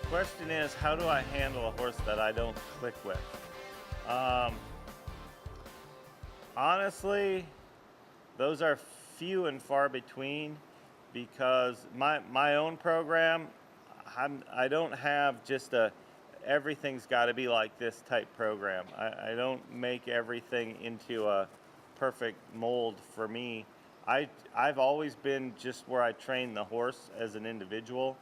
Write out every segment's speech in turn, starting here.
The question is, how do I handle a horse that I don't click with? Um, Honestly, those are few and far between because my own program, I don't have just a everything's got to be like this type program. I don't make everything into a perfect mold for me. I've always been just where I train the horse as an individual,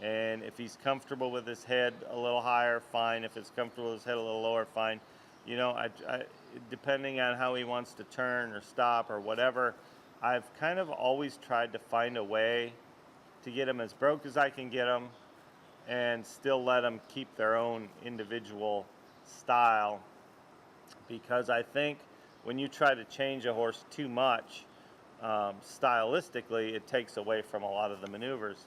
and if he's comfortable with his head a little higher, fine. If it's comfortable with his head a little lower, fine. You know, depending on how he wants to turn or stop or whatever, I've kind of always tried to find a way to get them as broke as I can get them and still let them keep their own individual style, because I think when you try to change a horse too much, stylistically, it takes away from a lot of the maneuvers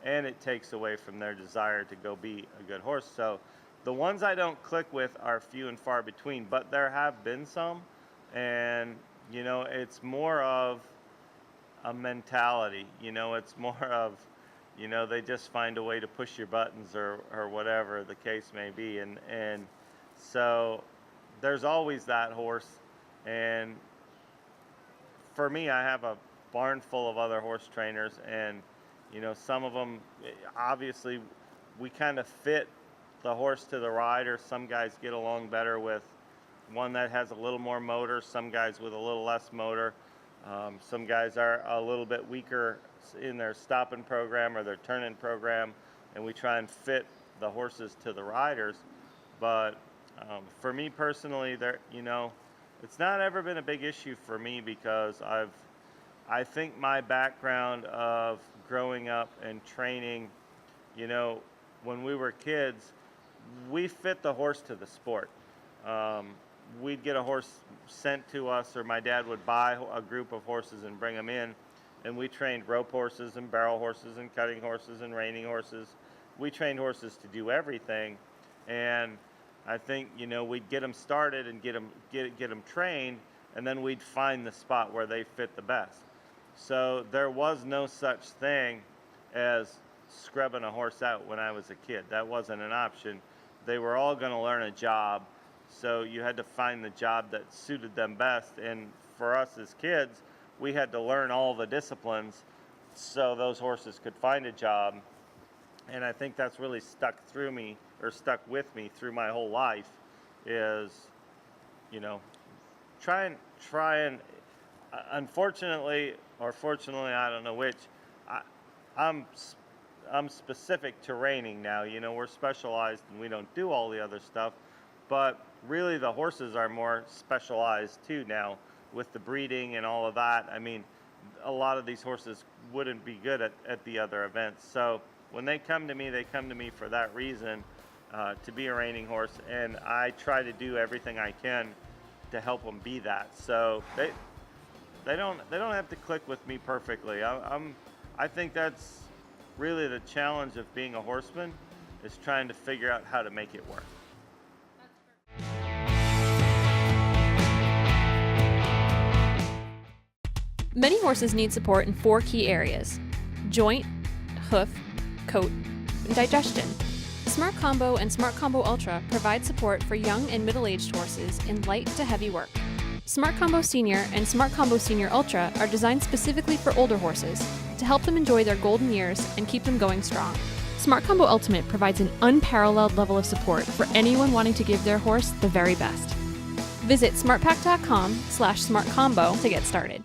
and it takes away from their desire to go be a good horse. So the ones I don't click with are few and far between, but there have been some, and you know, it's more of a mentality. You know, it's more of, you know, they just find a way to push your buttons or whatever the case may be, and so there's always that horse. And for me, I have a barn full of other horse trainers, and you know, some of them, obviously, we kind of fit the horse to the rider. Some guys get along better with one that has a little more motor, some guys with a little less motor. Some guys are a little bit weaker in their stopping program or their turning program, and we try and fit the horses to the riders. But for me personally, you know, it's not ever been a big issue for me because I think my background of growing up and training, you know, when we were kids, we fit the horse to the sport. We'd get a horse sent to us, or my dad would buy a group of horses and bring them in, and we trained rope horses and barrel horses and cutting horses and reining horses. We trained horses to do everything, and I think, you know, we'd get them started and get them trained, and then we'd find the spot where they fit the best. So there was no such thing as scrubbing a horse out when I was a kid. That wasn't an option. They were all going to learn a job, so you had to find the job that suited them best. And for us as kids, we had to learn all the disciplines so those horses could find a job. And I think that's really stuck with me through my whole life, is, you know, try and unfortunately or fortunately, I don't know which, I'm specific to reining now. You know, we're specialized and we don't do all the other stuff, but really the horses are more specialized too now with the breeding and all of that. I mean, a lot of these horses wouldn't be good at the other events. So when they come to me for that reason, to be a reining horse, and I try to do everything I can to help them be that. So they don't have to click with me perfectly. I think that's really the challenge of being a horseman, is trying to figure out how to make it work. Many horses need support in 4 key areas: joint, hoof, coat, and digestion. Smart Combo and Smart Combo Ultra provide support for young and middle-aged horses in light to heavy work. Smart Combo Senior and Smart Combo Senior Ultra are designed specifically for older horses to help them enjoy their golden years and keep them going strong. Smart Combo Ultimate provides an unparalleled level of support for anyone wanting to give their horse the very best. Visit smartpack.com/smartcombo to get started.